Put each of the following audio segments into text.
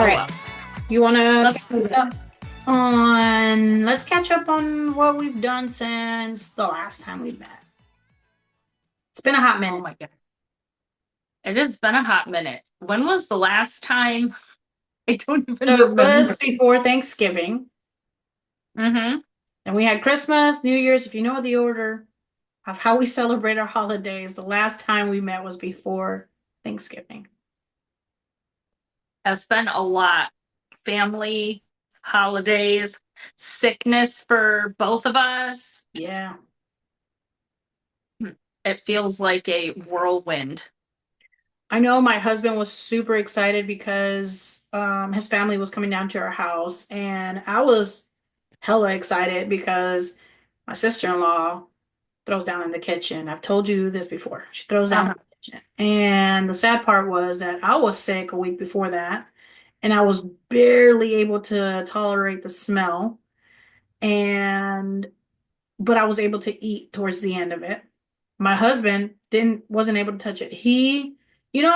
All so right. well. You want to Let's do catch it. up on, let's catch up on what we've done since the last time we met. It's been a hot Oh minute. my God. It has been a hot minute. When was the last time? I don't even So it was remember. before Thanksgiving, Mm-hmm. and we had Christmas, New Year's. If you know the order of how we celebrate our holidays, the last time we met was before Thanksgiving. Has been a lot. Family, holidays, sickness for both of us. Yeah. It feels like a whirlwind. I know my husband was super excited because his family was coming down to our house, and I was hella excited because my sister-in-law throws down in the kitchen. I've told you this before. She throws down in Uh-huh. the kitchen. And the sad part was that I was sick a week before that, and I was barely able to tolerate the smell. And but I was able to eat towards the end of it. My husband didn't wasn't able to touch it.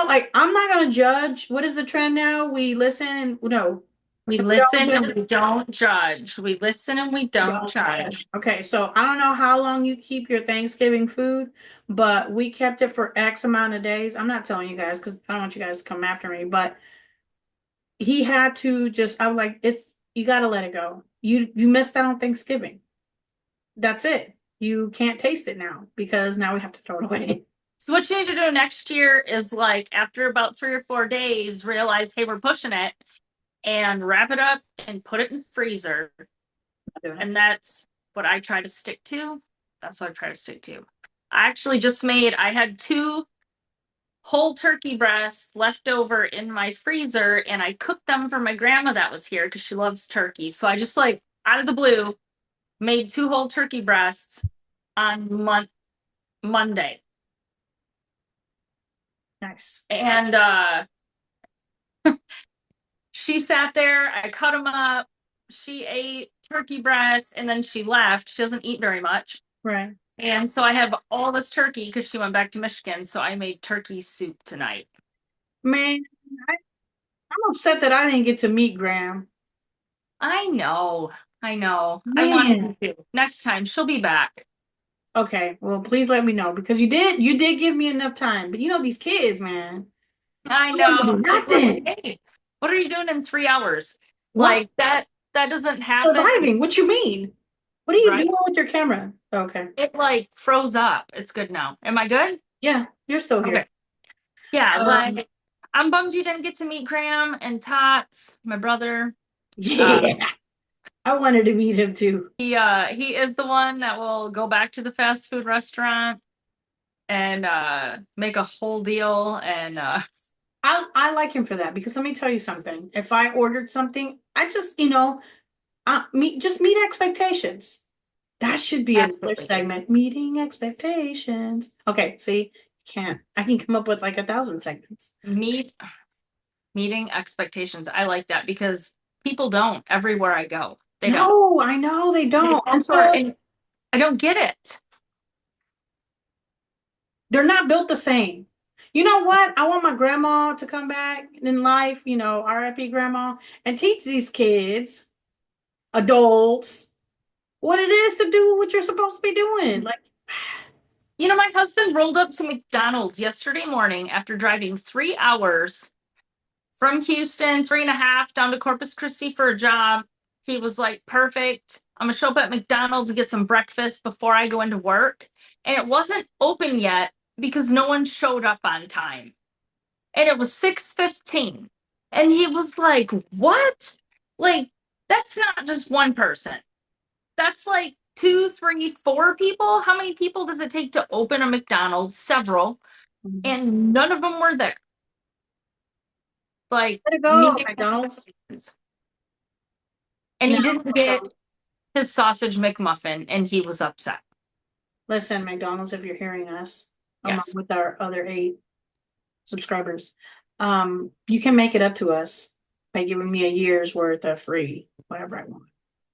Like I'm not gonna judge. What is the trend now? We listen and no, We we don't listen and judge. we don't judge. We listen and we don't Don't judge. judge. Okay, so I don't know how long you keep your Thanksgiving food, but we kept it for X amount of days. I'm not telling you guys because I don't want you guys to come after me, but he had to just, I was like, it's you gotta let it go. You missed out on Thanksgiving. That's it. You can't taste it now because now we have to throw it away. So what you need to do next year is like after about 3 or 4 days, realize, hey, we're pushing it and wrap it up and put it in the freezer. Not doing it. And that's what I try to stick to. That's what I try to stick to. I had two whole turkey breasts left over in my freezer and I cooked them for my grandma that was here because she loves turkey. So I just like out of the blue made two whole turkey breasts on Monday. Nice. And she sat there, I cut them up. She ate turkey breast and then she left. She doesn't eat very much. Right. And so I have all this turkey because she went back to Michigan. So I made turkey soup tonight. Man, I, I'm upset that I didn't get to meet Graham. I know. I know. I Man. wanted to. Next time she'll be back. Okay, well, please let me know because you did give me enough time. But you know these kids, man. I I don't know. do It's like, nothing. hey, what are you doing in 3 hours? What? Like that doesn't happen, Surviving? What you mean? What are you right? doing with your camera? Okay. It like froze up. It's good now. Am I good? Yeah, you're still here. Okay. Yeah, Um, like I'm bummed you didn't get to meet Graham and Tots, my brother. Uh yeah. I wanted to meet him too. he is the one that will go back to the fast food restaurant and make a whole deal and I like him for that because let me tell you something. If I ordered something, I just meet expectations. That should be another absolutely segment. Meeting expectations. Okay, see, can't. I can come up with like 1,000 segments. meet meeting expectations. I like that because people don't everywhere I go. They don't. No, I know they They don't. And don't for so and I don't get it. they're not built the same. You know what? I want my grandma to come back in life, RIP grandma, and teach these kids, adults, what it is to do what you're supposed to be doing. Like, You know, my husband rolled up to McDonald's yesterday morning after driving 3 hours from Houston, 3.5 down to Corpus Christi for a job. He was like, perfect. I'm gonna show up at McDonald's and get some breakfast before I go into work. And it wasn't open yet because no one showed up on time. And it was 6:15. And he was like, what? Like, that's not just one person. That's like two, three, four people. How many people does it take to open a McDonald's? Several. way And none of them were there. Like to go, meeting McDonald's. expectations. And Now, he didn't get so his sausage McMuffin and he was upset. listen, McDonald's, if you're hearing us, along Yes. with our other 8 subscribers, you can make it up to us by giving me a year's worth of free, whatever I want.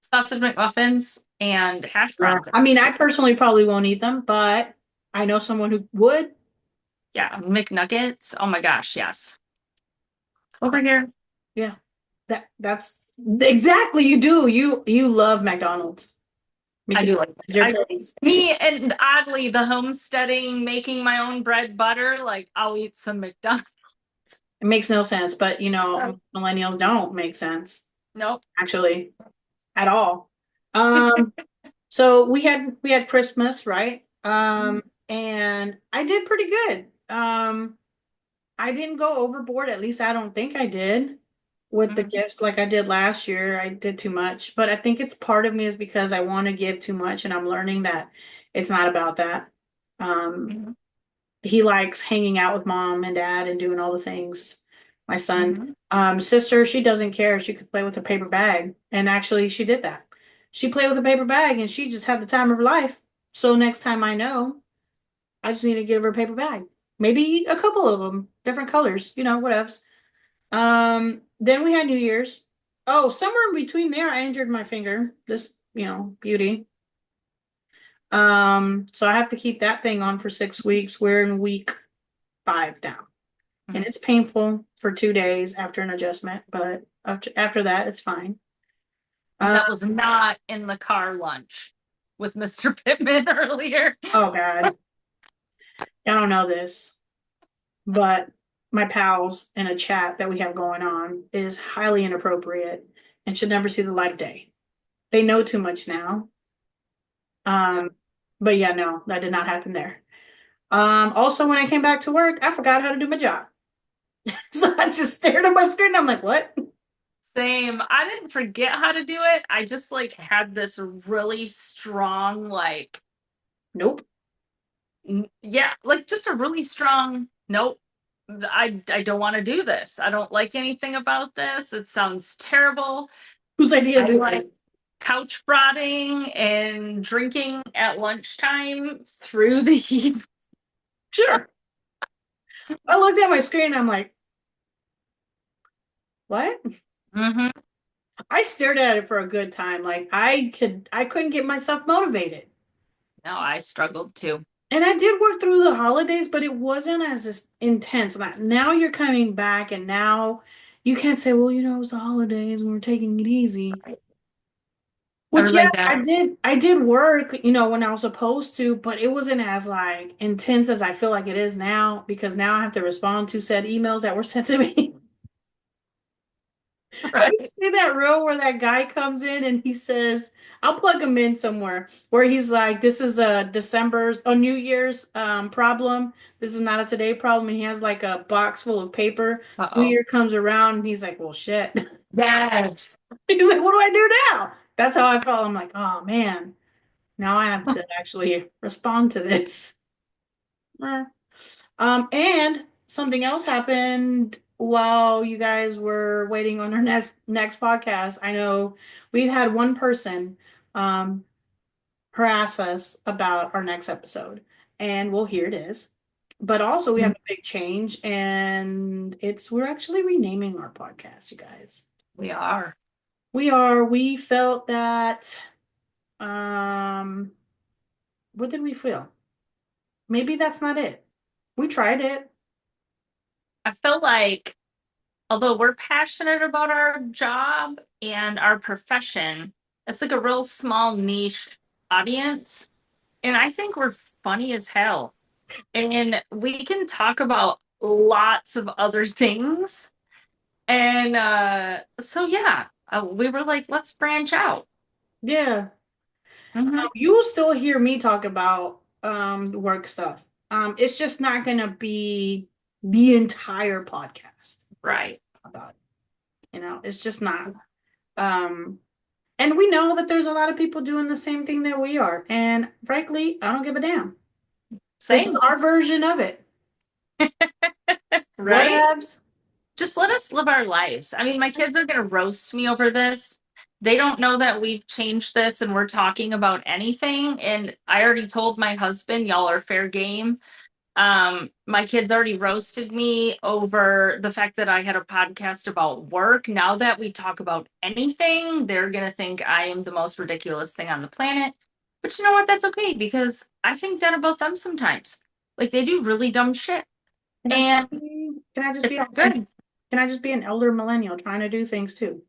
Sausage McMuffins and hash browns. I mean, I personally probably won't eat them, but I know someone who would. Yeah. McNuggets. Oh my gosh. Yes. Over here. Yeah. That's exactly you do. You love McDonald's I because do like it's that. your I place. me and oddly the homesteading, making my own bread butter, like I'll eat some McDonald's. It makes no sense, but millennials don't make sense Nope. actually at all. Um, so we had Christmas, right? And I did pretty good. I didn't go overboard, at least I don't think I did with the Mhm, gifts like I did last year. I did too much, but I think it's part of me is because I want to give too much and I'm learning that it's not about that. Um, mhm, he likes hanging out with mom and dad and doing all the things. My son, mhm. sister, she doesn't care. She could play with a paper bag. And actually she did that. She played with a paper bag and she just had the time of her life. So next time I know, I just need to give her a paper bag. Maybe a couple of them, different colors, whatevs. Then we had New Year's. Oh, somewhere in between there, I injured my finger. This, beauty. So I have to keep that thing on for 6 weeks. We're in week 5 now. And Mhm. it's painful for 2 days after an adjustment, but after that, it's fine. And Uh, that was not in the car lunch with Mr. Pittman earlier. oh God, I don't know this, but my pals in a chat that we have going on is highly inappropriate and should never see the light of day. They know too much now. Yeah. Um, but yeah, no, that did not happen there. Also when I came back to work, I forgot how to do my job. So I just stared at my screen. I'm like, what? Same. I didn't forget how to do it. I just like had this really strong, like, Nope. yeah, like just a really strong nope. I don't want to do this. I don't like anything about this. It sounds terrible. Whose ideas I is like this? couch rotting and drinking at lunchtime through the heat. Sure. I looked at my screen and I'm like, what? Hmm. I stared at it for a good time. Like I couldn't get myself motivated. No, I struggled too. And I did work through the holidays, but it wasn't as intense. Like now you're coming back and now you can't say, well, it was the holidays and we're taking it easy. I Which remember yes, I that. did I did work, when I was supposed to, but it wasn't as like intense as I feel like it is now because now I have to respond to said emails that were sent to me. You Right. see that reel where that guy comes in and he says, I'll plug him in somewhere where he's like, this is a New Year's problem. This is not a today problem. And he has like a box full of paper. New Uh-oh. Year comes around and he's like, well, shit. Yes. He's like, what do I do now? That's how I felt. I'm like, oh man, now I have to actually respond to this. Eh. And something else happened while you guys were waiting on our next podcast. I know we've had one person um harass us about our next episode, and well, here it is. But also we have a big change, and we're actually renaming our podcast, you guys. We are. We felt that um what did we feel? Maybe that's not it. We tried it. I feel like although we're passionate about our job and our profession, it's like a real small niche audience. And I think we're funny as hell. And we can talk about lots of other things. And so, yeah, we were like, let's branch out. Yeah. Hmm. You'll still hear me talk about work stuff. It's just not gonna be the entire podcast Right. about it. It's just not. Um, and we know that there's a lot of people doing the same thing that we are. And frankly, I don't give a damn. This is Same. our version of it. Right. Whatevs. Just let us live our lives. I mean, my kids are going to roast me over this. They don't know that we've changed this and we're talking about anything. And I already told my husband, y'all are fair game. My kids already roasted me over the fact that I had a podcast about work. Now that we talk about anything, they're going to think I am the most ridiculous thing on the planet. But you know what? That's okay because I think that about them sometimes. Like they do really dumb shit. Can I just And be, can I just it's be all good. Can I just be an elder millennial trying to do things too?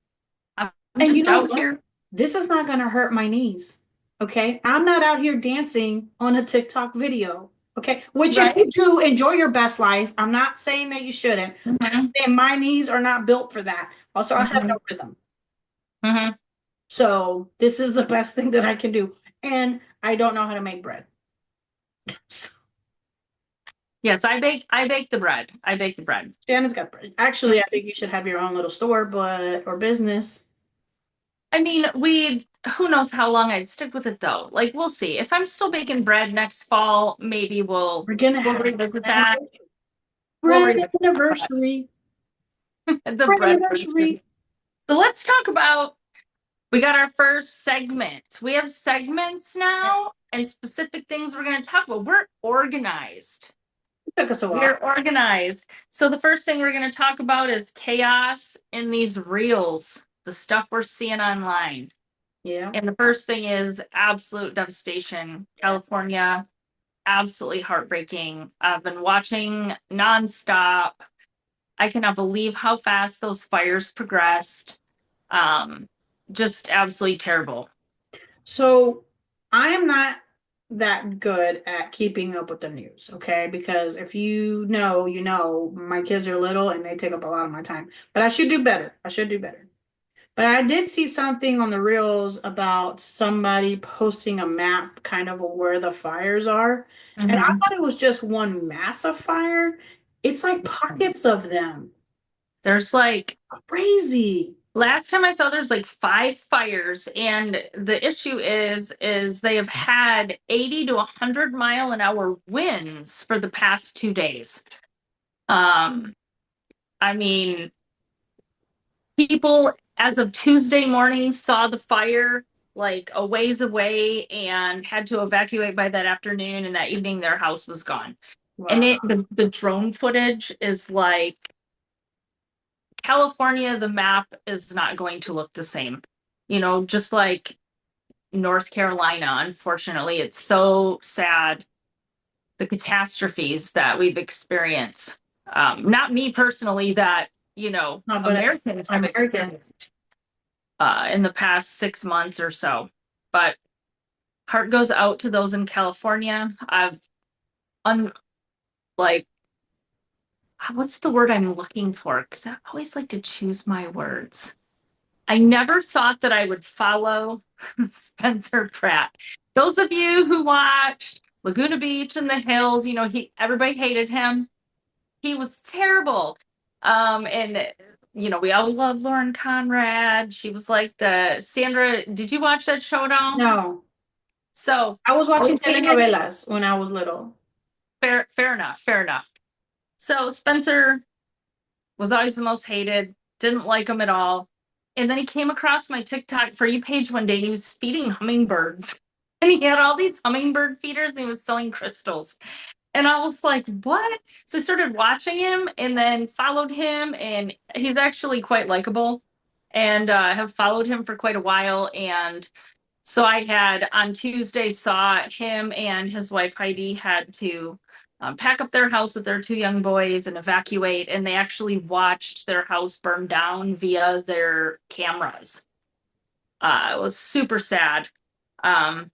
I'm And you just know out what? here. This is not going to hurt my knees. Okay. I'm not out here dancing on a TikTok video. Okay. Which, if Right. you do, enjoy your best life. I'm not saying that you shouldn't. Hmm. And my knees are not built for that. Also, I have no Hmm. rhythm. Hmm. So, this is the best thing that I can do. And I don't know how to make bread. So, Yes, I bake the bread. I bake the bread. Shannon's got bread. Actually, I think you should have your own little store, but, or business. I mean, we who knows how long I'd stick with it though. Like we'll see. If I'm still baking bread next fall, maybe we'll We're going to we'll have revisit an that. We'll bread revisit anniversary. the Bread bread roasting. anniversary. So let's talk about we got our first segment. We have segments Yes. now and specific things we're going to talk about. We're organized. It took us a while. We're organized. So the first thing we're going to talk about is chaos in these reels, the stuff we're seeing online. Yeah. And the first thing is absolute devastation. California, absolutely heartbreaking. I've been watching nonstop. I cannot believe how fast those fires progressed. Um, just absolutely terrible. So I am not that good at keeping up with the news, okay? Because if you know, you know, my kids are little and they take up a lot of my time. But I should do better. I should do better. But I did see something on the reels about somebody posting a map kind of where the fires are. And I Mhm. thought it was just one massive fire. It's like pockets of them. There's like Crazy. last time I saw there's like five fires, and the issue is they have had 80 to 100-mile-an-hour winds for the past 2 days. Um, I mean, people as of Tuesday morning saw the fire like a ways away and had to evacuate by that afternoon, and that evening their house was gone. And Wow. the drone footage is like California, the map is not going to look the same. Just like North Carolina, unfortunately, it's so sad the catastrophes that we've experienced. Not me personally, that No, but as Americans have Americans, experienced in the past 6 months or so. But heart goes out to those in California. I've un like what's the word I'm looking for? Because I always like to choose my words. I never thought that I would follow Spencer Pratt. Those of you who watched Laguna Beach and the Hills, he everybody hated him. He was terrible. And we all love Lauren Conrad. She was like the Sandra. Did you watch that show at all? no. So I was watching always hated. telenovelas when I was little. Fair enough. Fair enough. So Spencer was always the most hated. Didn't like him at all. And then he came across my TikTok for you page one day and he was feeding hummingbirds. And he had all these hummingbird feeders and he was selling crystals. And I was like, what? So I started watching him and then followed him. And he's actually quite likable. And have followed him for quite a while. And so I had on Tuesday saw him and his wife Heidi had to pack up their house with their two young boys and evacuate, and they actually watched their house burn down via their cameras. It was super sad. Um,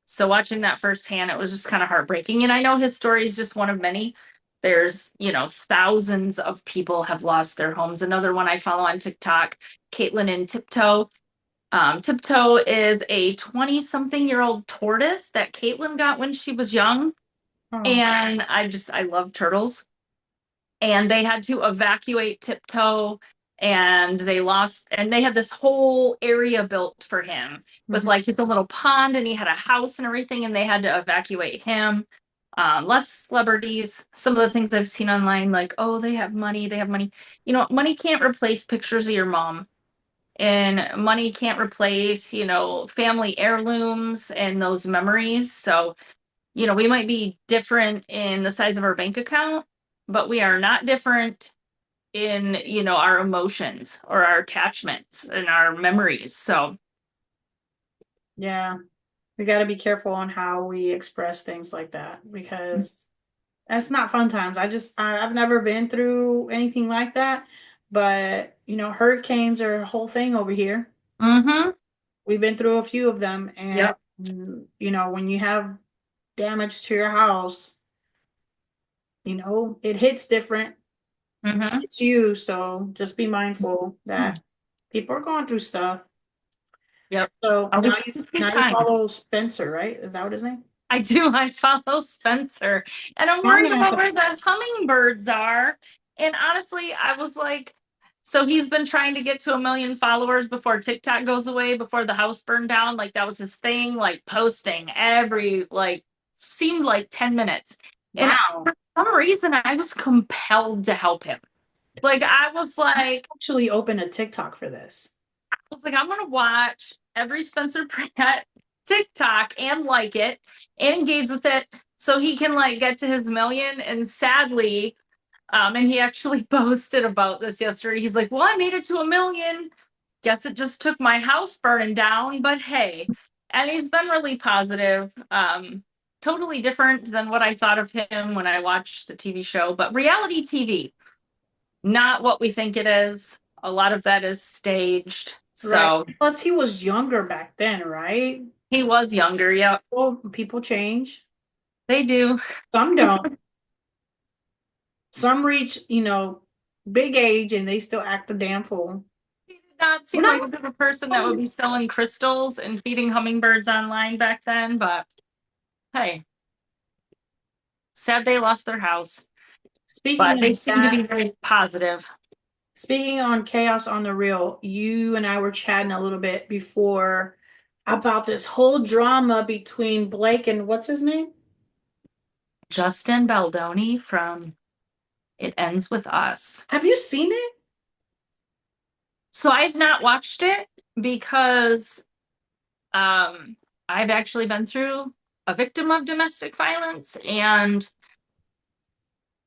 so watching that firsthand, it was just kind of heartbreaking. And I know his story is just one of many. There's, thousands of people have lost their homes. Another one I follow on TikTok, Caitlin and Tiptoe. Tiptoe is a 20-something-year-old tortoise that Caitlin got when she was young. Oh, And I love turtles. And they had to evacuate Tiptoe and they had this whole area built for him with mhm. like his own little pond and he had a house and everything and they had to evacuate him. Less celebrities, some of the things I've seen online, like, oh, they have money, they have money. Money can't replace pictures of your mom and money can't replace, family heirlooms and those memories. So, we might be different in the size of our bank account, but we are not different in, our emotions or our attachments and our memories. So, Yeah. We got to be careful on how we express things like that because that's not fun times. I've never been through anything like that, But, hurricanes are a whole thing over here. Mm-hmm. We've been through a few of them, and Yep. when you have damage to your house, it hits different. Mm-hmm. It's you, so just be mindful that people are going through stuff. Yep. So now Always you be now you kind. follow Spencer, right? Is that what his name? I do. I follow Spencer, and I'm I'm worried gonna have about to. where the hummingbirds are. And honestly, I was like, so he's been trying to get to 1 million followers before TikTok goes away, before the house burned down. Like that was his thing, like posting every, like, seemed like 10 minutes. And Wow. for some reason, I was compelled to help him. Like Actually open a TikTok for this. I'm gonna watch every Spencer Pratt TikTok and like it and engage with it so he can like get to his million. And sadly, and he actually posted about this yesterday. He's like, "Well, I made it to 1 million. Guess it just took my house burning down, but hey." And he's been really positive. Totally different than what I thought of him when I watched the TV show, but reality TV, not what we think it is. A lot of that is staged. Right. So Plus, he was younger back then, right? he was younger. Yep, Well, people change. they do. Some don't. Some reach, big age and they still act a damn fool. He did not We're seem not like a type of person that would going. be selling crystals and feeding hummingbirds online back then, but hey, sad they lost their house. Speaking But of they seem to that, be very positive. speaking on Chaos on the Real, you and I were chatting a little bit before about this whole drama between Blake and what's his name? Justin Baldoni from It Ends With Us. Have you seen it? So I've not watched it because um, I've actually been through a victim of domestic violence, and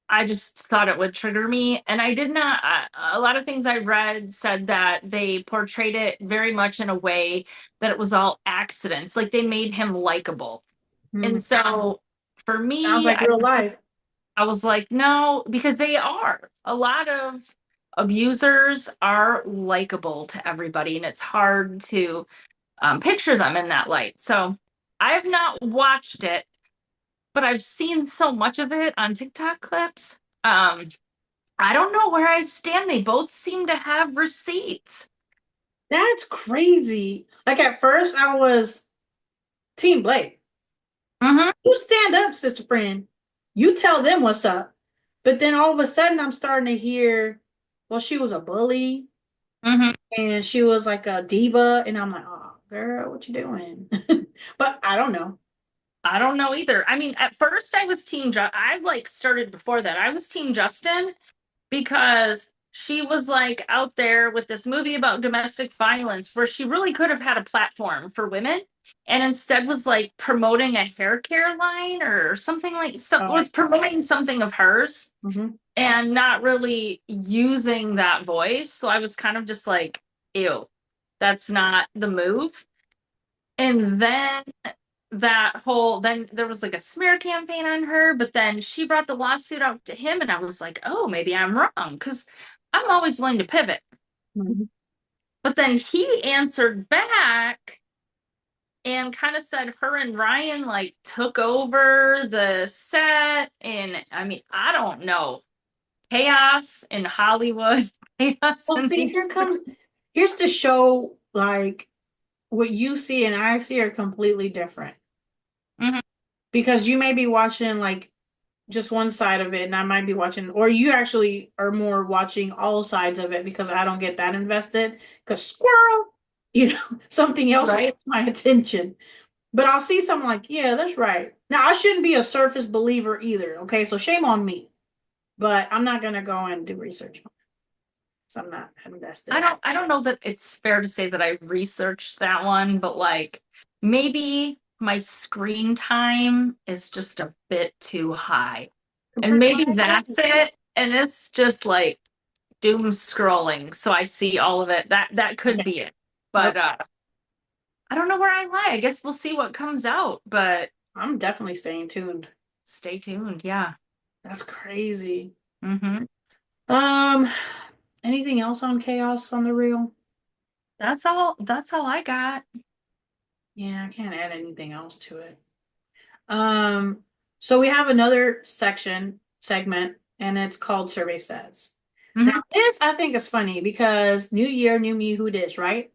I just thought it would trigger me. And I did not, a lot of things I read said that they portrayed it very much in a way that it was all accidents. Like they made him likable. Hmm. And so for Sounds me, like real life. I was like, no, because they are. A lot of abusers are likable to everybody, and it's hard to picture them in that light. So I have not watched it, but I've seen so much of it on TikTok clips. I don't know where I stand. They both seem to have receipts. That's crazy. Like at first I was Team Blake. Mm-hmm. You stand up, sister friend. You tell them what's up. But then all of a sudden I'm starting to hear, well, she was a bully Mm-hmm. and she was like a diva. And I'm like, oh, girl, what you doing? But I don't know. I don't know either. I mean, at first I was I like started before that. I was Team Justin because she was like out there with this movie about domestic violence where she really could have had a platform for women and instead was like promoting a hair care line or something, like some Oh, was promoting something of hers mhm. and not really using that voice. So I was kind of just like, ew, that's not the move. And then then there was like a smear campaign on her, but then she brought the lawsuit out to him, and I was like, oh, maybe I'm wrong because I'm always willing to pivot. Mhm. But then he answered back and kind of said her and Ryan like took over the set. And I mean, I don't know. Chaos in Hollywood, chaos Well, in see, these. here's to show like what you see and I see are completely different. Mhm. Because you may be watching like just one side of it, and I might be watching, or you actually are more watching all sides of it because I don't get that invested. Because squirrel, something else gets Right? my attention. But I'll see something like, yeah, that's right. Now I shouldn't be a surface believer either. Okay, so shame on me. But I'm not gonna go and do research so I'm not invested. I don't know that it's fair to say that I researched that one, but like maybe my screen time is just a bit too high. And Compared to maybe my that's it. And it's just like doom scrolling. So I see all of it. That could okay, be it. nope. But I don't know where I lie. I guess we'll see what comes out, but I'm definitely staying tuned. stay tuned. Yeah. That's crazy. Mm-hmm. Um, Anything else on chaos on the reel? That's all I got. Yeah, I can't add anything else to it. Um, so we have another segment, and it's called Survey Says. Now, Hmm. this I think is funny because new year, new me, who dis, right?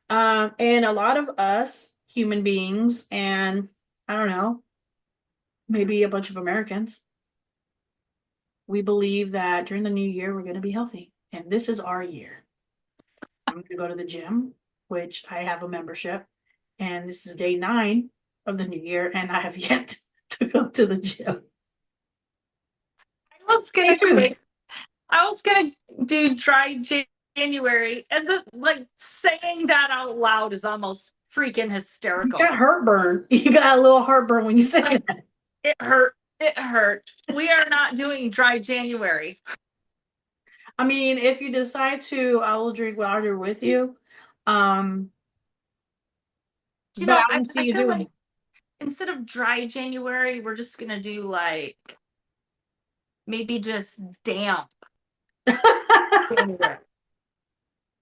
And a lot of us human beings, and I don't know, maybe a bunch of Americans, we believe that during the new year we're going to be healthy, and this is our year. I'm going to go to the gym, which I have a membership, and this is day 9 of the new year, and I have yet to go to the gym. I was Stay gonna tuned. quit. I was gonna do dry January, and the like saying that out loud is almost freaking You hysterical. got heartburn. You got a little heartburn when you said Like that. it hurt. It hurt. We are not doing dry January. I mean, if you decide to, I will drink water with you. Um, You but know, I I, don't see I you feel doing like instead of dry January, we're just gonna do like maybe just damp it. January.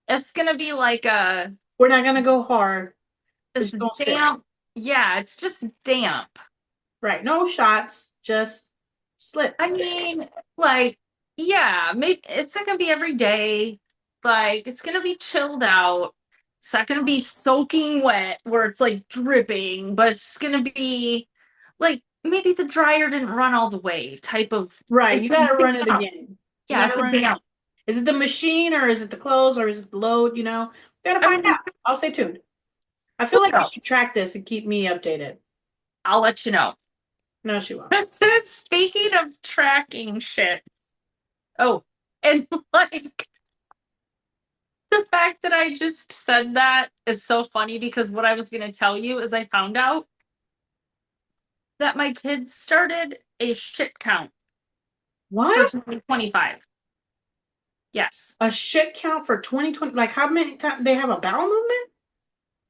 It's gonna be like a We're not gonna go hard. We're it's just gonna sit. damp. Yeah, it's just damp. Right. No shots, just I slips. mean, like, yeah, maybe it's not gonna be every day. Like, it's gonna be chilled out. It's not gonna be soaking wet where it's like dripping, but it's gonna be like maybe the dryer didn't run all the way type of. Right. It's You a gotta run it damp. again. You Yeah, gotta it's a run it. damp. Is it the machine or is it the clothes or is it the load? We gotta I find mean, out. I'll stay tuned. I who feel like you should knows? track this and keep me updated. I'll let you know. No, she won't. Speaking of tracking shit. Oh, and like the fact that I just said that is so funny because what I was going to tell you is I found out that my kids started a shit count for What? 2025. Yes. A shit count for 2020? Like how many times they have a bowel movement?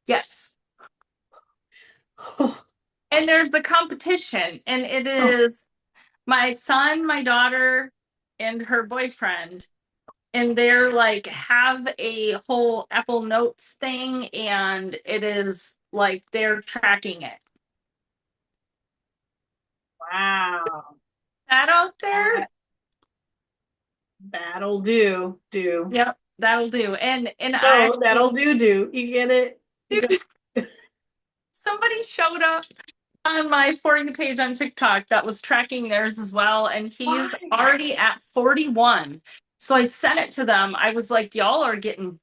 Yes. And there's the competition, and it Oh, is my son, my daughter, and her boyfriend. And they're like have a whole Apple Notes thing, and it is like they're tracking it. wow. That out there? That, that'll do. Yep, that'll do. And I No, that'll actually, do. You get it? You dude, got somebody showed up on my For You page on TikTok that was tracking theirs as well, and he's why? already at 41. So I sent it to them. I was like, y'all are getting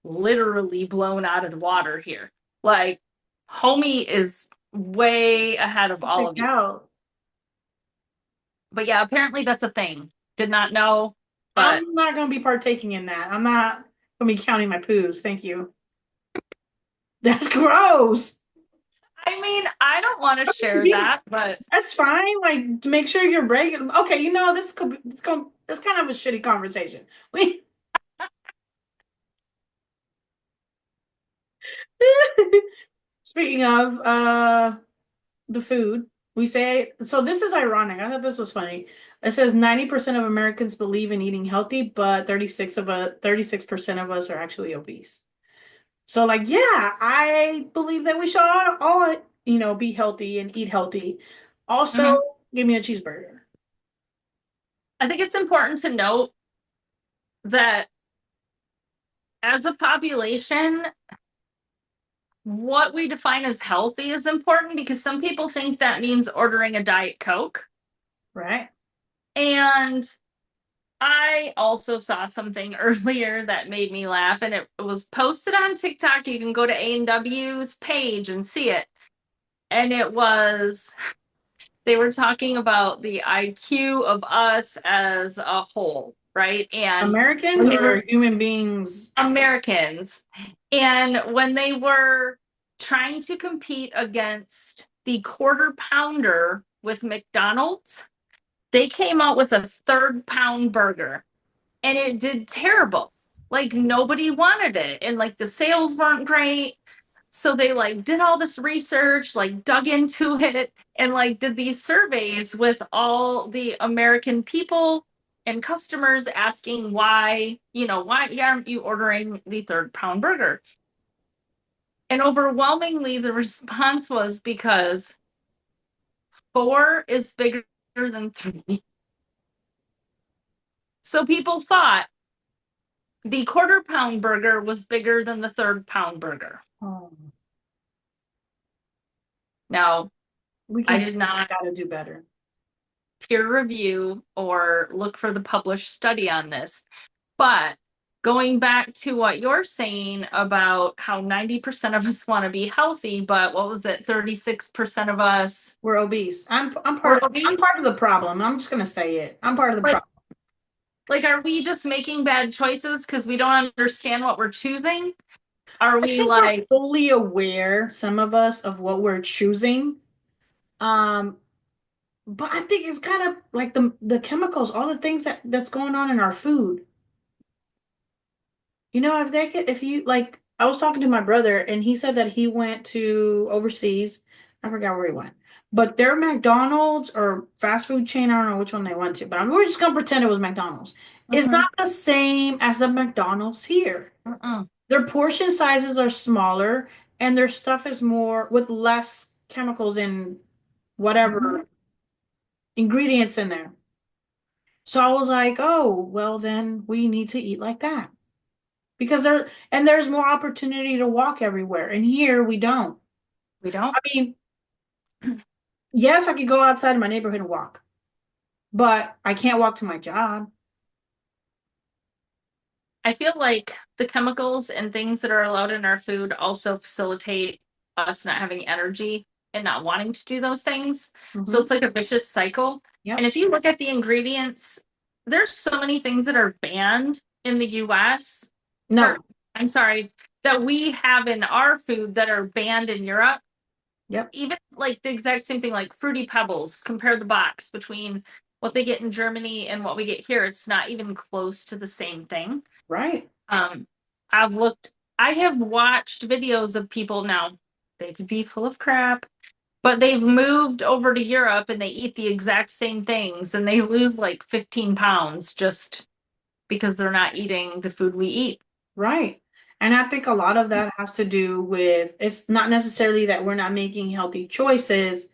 literally blown out of the water here. Like, homie is way ahead of all Check of you. out. But yeah, apparently that's a thing. Did not know, but I'm not gonna be partaking in that. I'm not gonna be counting my poos. Thank you. That's gross. I mean, I don't want to share that, but That's fine. Like, make sure you're regular. Okay, this could be, this kind of a shitty conversation. We speaking of the food, we say so. This is ironic. I thought this was funny. It says 90% of Americans believe in eating healthy, but 36% of us are actually obese. So, like, yeah, I believe that we should all be healthy and eat healthy. Also, mhm. give me a cheeseburger. I think it's important to note that as a population, what we define as healthy is important because some people think that means ordering a Diet Coke. Right? And I also saw something earlier that made me laugh, and it was posted on TikTok. You can go to A&W's page and see it. And it was, they were talking about the IQ of us as a whole, right? And Americans when they or were human beings? Americans, and when they were trying to compete against the quarter pounder with McDonald's, they came out with a third pound burger and it did terrible. Like nobody wanted it and like the sales weren't great. So they like did all this research, like dug into it and like did these surveys with all the American people and customers asking why, why aren't you ordering the third pound burger? And overwhelmingly, the response was because four is bigger than three. So people thought the quarter pound burger was bigger than the third pound burger. Oh, Now, we I can did not gotta do better. peer review or look for the published study on this, but going back to what you're saying about how 90% of us want to be healthy, but what was it, 36% of us We're obese. were I'm obese? part of the problem. I'm just gonna say it. I'm part of the Like, problem. are we just making bad choices because we don't understand what we're choosing? Are I we think we're like, fully aware, some of us, of what we're choosing. Um, but I think it's kind of like the chemicals, all the things that's going on in our food. You know, if you like, I was talking to my brother and he said that he went to overseas. I forgot where he went, but their McDonald's or fast food chain, I don't know which one they went to, but we're just gonna pretend it was McDonald's. It's not mm-mm, the same as the McDonald's here. mm-mm, Their portion sizes are smaller and their stuff is more with less chemicals and mm-hmm. whatever ingredients in there. So I was like, oh, well, then we need to eat like that. Because there's more opportunity to walk everywhere. And here we don't. We don't. I mean, yes, I could go outside of my neighborhood and walk, but I can't walk to my job. I feel like the chemicals and things that are allowed in our food also facilitate us not having energy and not wanting to do those things. So Hmm. it's like a vicious cycle. And Yep. if you look at the ingredients, there's so many things that are banned in the US, or No. I'm sorry, that we have in our food that are banned in Europe. Yep. Even like the exact same thing, like Fruity Pebbles, compare the box between what they get in Germany and what we get here. It's not even close to the same thing. Right. um, I've looked, I have watched videos of people now, they could be full of crap, but they've moved over to Europe and they eat the exact same things and they lose like 15 pounds just because they're not eating the food we eat. Right. And I think a lot of that has to do with it's not necessarily that we're not making healthy choices,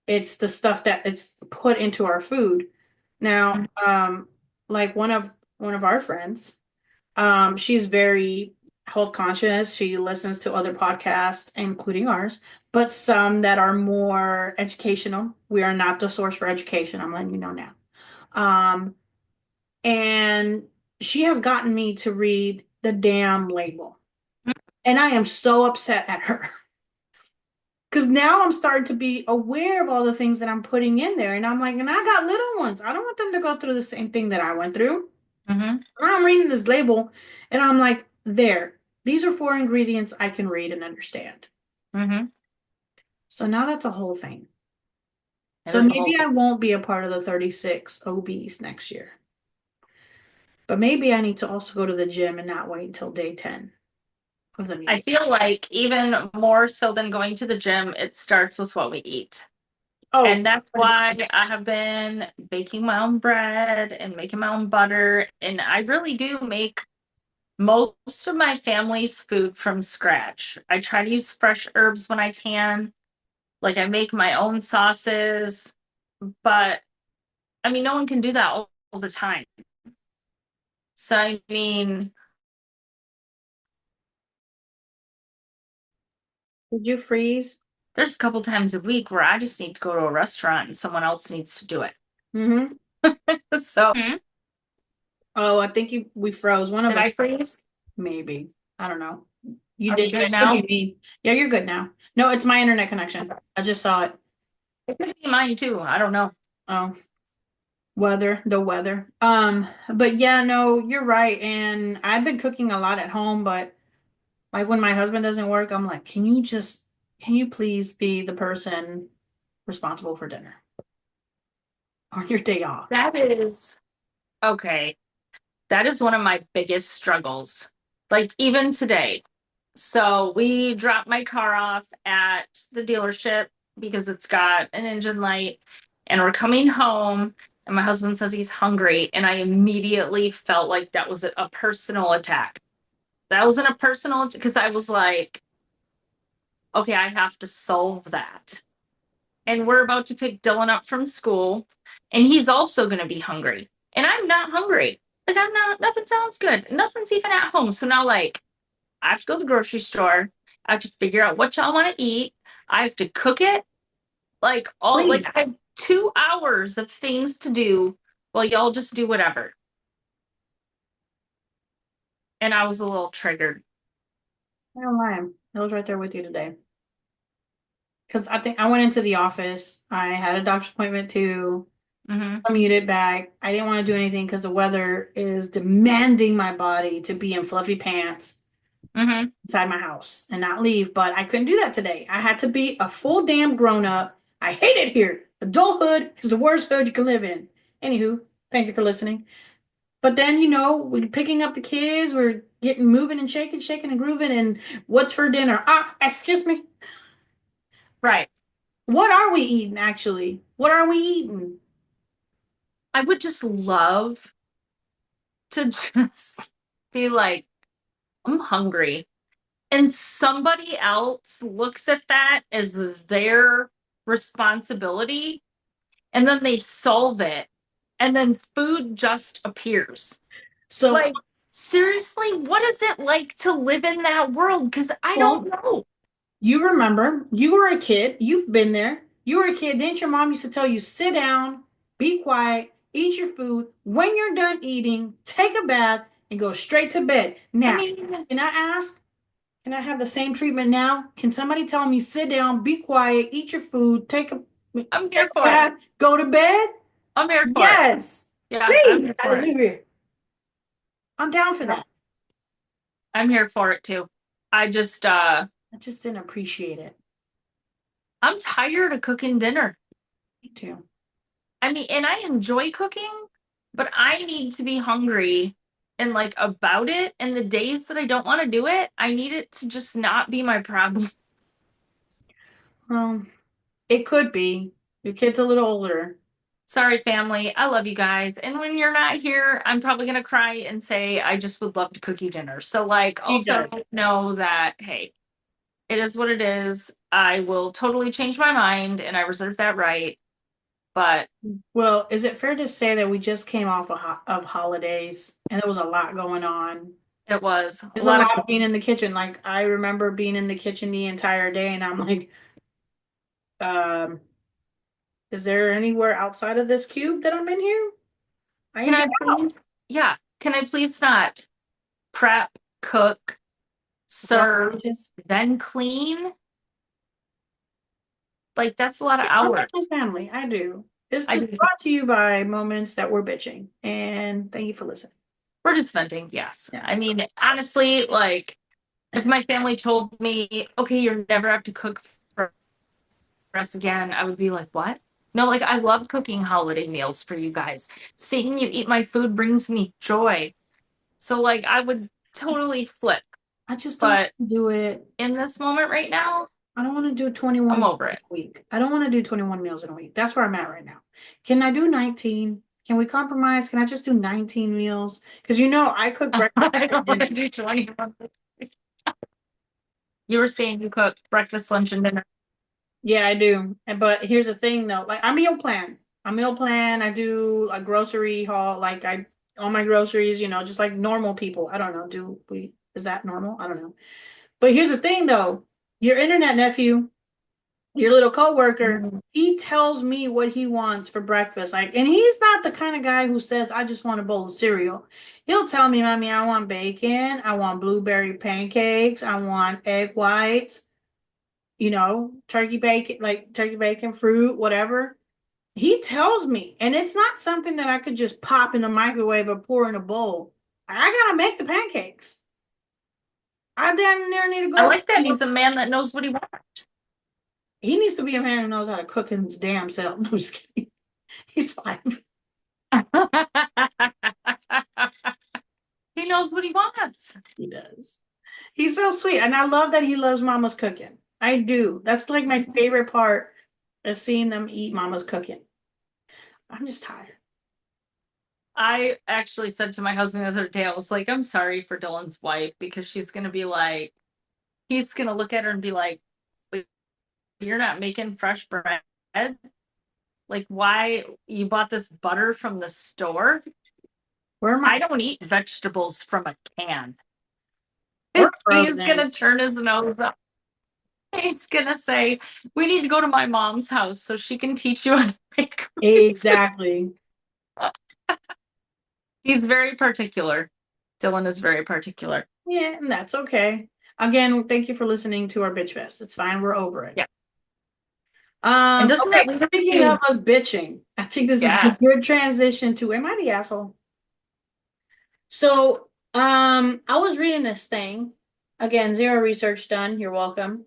it's the stuff that it's put into our food. Now, like one of our friends, she's very health conscious. She listens to other podcasts, including ours, but some that are more educational. We are not the source for education. I'm letting you know now. Um, and she has gotten me to read the damn label. And I am so upset at her because now I'm starting to be aware of all the things that I'm putting in there. And I'm like, and I got little ones. I don't want them to go through the same thing that I went through. Mm-hmm. Now I'm reading this label and I'm like, there, these are four ingredients I can read and understand. Mm-hmm. So now that's a whole thing. It So is the whole maybe thing. I won't be a part of the 36 obese next year. But maybe I need to also go to the gym and not wait until day 10 of the I meeting. feel like even more so than going to the gym, it starts with what we eat. Oh, And that's why I have been baking my own bread and making my own butter. And I really do make most of my family's food from scratch. I try to use fresh herbs when I can. Like I make my own sauces, but I mean, no one can do that all the time. So, I mean, did you freeze? there's a couple times a week where I just need to go to a restaurant and someone else needs to do it. Mm-hmm. So, Oh, I think we froze. One of did us, I freeze? maybe. I don't know. You Are we did. good It could be now? me. Yeah, you're good now. No, it's my internet connection. I just saw it. It could be mine too. I don't know. Oh, the weather. But yeah, no, you're right. And I've been cooking a lot at home, but like when my husband doesn't work, I'm like, can you please be the person responsible for dinner on your day off? That is okay. That is one of my biggest struggles. Like even today. So we dropped my car off at the dealership because it's got an engine light and we're coming home And my husband says he's hungry. And I immediately felt like that was a personal attack. That wasn't a personal, because I was like, okay, I have to solve that. And we're about to pick Dylan up from school, and he's also going to be hungry. And I'm not hungry. Like, I'm not, nothing sounds good. Nothing's even at home. So now, like, I have to go to the grocery store. I have to figure out what y'all want to eat. I have to cook it. Like, Please. I have 2 hours of things to do while y'all just do whatever. And I was a little triggered. I don't lie. I was right there with you today. Because I think I went into the office. I had a doctor's appointment too. Mm-hmm. Commuted back. I didn't want to do anything because the weather is demanding my body to be in fluffy pants Mm-hmm. inside my house and not leave. But I couldn't do that today. I had to be a full damn grown up. I hate it here. Adulthood is the worst hood you can live in. Anywho, thank you for listening. But then, we're picking up the kids, we're getting moving and shaking and grooving. And what's for dinner? Ah, excuse me. Right. What are we eating, actually? What are we eating? I would just love to just be like, I'm hungry. And somebody else looks at that as their responsibility, and then they solve it, and then food just appears. So, Like, seriously, what is it like to live in that world? Because I don't well, know. you remember, you were a kid, you've been there. You were a kid, didn't your mom used to tell you, sit down, be quiet, eat your food. When you're done eating, take a bath and go straight to bed. I Now, mean, can I ask, can I have the same treatment now? Can somebody tell me, sit down, be quiet, eat your food, I'm take here a for it. bath, go to bed? I'm here for it. Yes. Yeah, I'm Please. here for it. Hallelujah. I'm down for Yeah. that. I'm here for it too. I just I just didn't appreciate it. I'm tired of cooking dinner. Me too. I mean, and I enjoy cooking, but I need to be hungry and like about it. And the days that I don't want to do it, I need it to just not be my problem. Well, it could be. Your kid's a little older. Sorry, family. I love you guys. And when you're not here, I'm probably going to cry and say, I just would love to cook you dinner. So, like, He also does. know that, hey, it is what it is. I will totally change my mind and I reserve that right. But Well, is it fair to say that we just came off of holidays and there was a lot going on? it was a It's a lot of, lot being in the kitchen. Like I remember being in the kitchen the entire day, and I'm like, um, is there anywhere outside of this cube that I'm in here? I can ain't I get out. please, yeah, can I please not prep, cook, Wash serve, dishes. then clean? Like, that's a lot of I love my hours. family. I do. It's I just do. brought to you by moments that we're bitching, and thank you for listening. We're just venting, yes. Yeah. I mean, honestly, like, if my family told me, okay, you're never have to cook for us again, I would be like, what? No, like, I love cooking holiday meals for you guys. Seeing you eat my food brings me joy. So, like, I would totally flip. I just don't But do it. in this moment right now, I don't want to do I'm 21 over meals it. a week. I don't want to do 21 meals in a week. That's where I'm at right now. Can I do 19? Can we compromise? Can I just do 19 meals? Because I cook breakfast I and don't want to dinner. do 21. You were saying you cook breakfast, lunch, and dinner. Yeah, I do. But here's the thing though. Like I meal plan. I meal plan. I do a grocery haul. Like I all my groceries, just like normal people. I don't know. Is that normal? I don't know. But here's the thing though. Your internet nephew, your little coworker, Mm. he tells me what he wants for breakfast. Like, and he's not the kind of guy who says, I just want a bowl of cereal. He'll tell me, Mommy, I want bacon, I want blueberry pancakes, I want egg whites, turkey bacon, fruit, whatever. He tells me, and it's not something that I could just pop in the microwave or pour in a bowl. I gotta make the pancakes. I then there need to I go. like that he's a man that knows what he wants. He needs to be a man who knows how to cook his damn self. No, I'm just kidding. He's 5. He knows what he wants. He does. He's so sweet. And I love that he loves mama's cooking. I do. That's like my favorite part of seeing them eat mama's cooking. I'm just tired. I actually said to my husband the other day, I was like, I'm sorry for Dylan's wife because she's gonna be like, he's gonna look at her and be like, "Wait, you're not making fresh bread? Like, why you bought this butter from the store? Where am I? I don't eat vegetables from a can." Or He's frozen. gonna turn his nose up. He's gonna say, "We need to go to my mom's house so she can teach you how to make." Exactly. He's very particular. Dylan is very particular. Yeah, and that's okay. Again, thank you for listening to our bitch fest. It's fine. We're over it. Yeah. And doesn't Okay, that leave speaking of you? us bitching, I think this is a Yeah. good transition to Am I the asshole? So, I was reading this thing. Again, zero research done. You're welcome.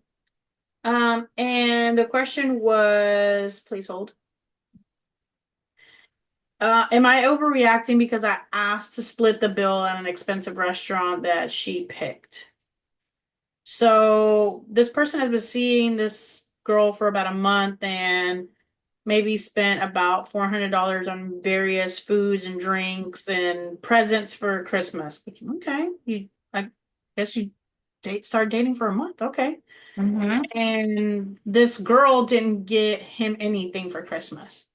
And the question was, please hold. Am I overreacting because I asked to split the bill at an expensive restaurant that she picked? So this person has been seeing this girl for about a month and maybe spent about $400 on various foods and drinks and presents for Christmas. Which, okay, I guess you start dating for a month. Okay. Hmm. And this girl didn't get him anything for Christmas.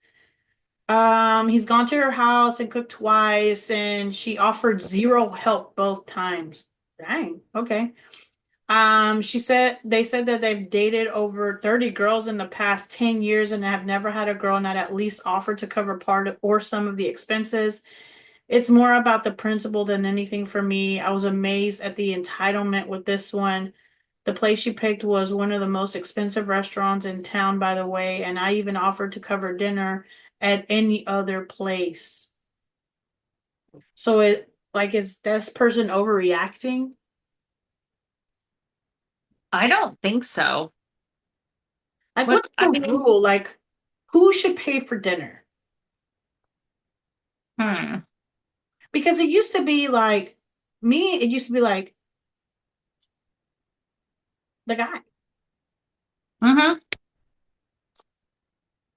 He's gone to her house and cooked twice, and she offered zero help both times. Dang, okay. She said they said that they've dated over 30 girls in the past 10 years and have never had a girl not at least offer to cover part of, or some of the expenses. It's more about the principle than anything for me. I was amazed at the entitlement with this one. The place she picked was one of the most expensive restaurants in town, by the way, and I even offered to cover dinner at any other place. So is this person overreacting? I don't think so. Like, What what's I the mean, rule? Like, who should pay for dinner? hmm. Because it used to be like the guy. Hmm.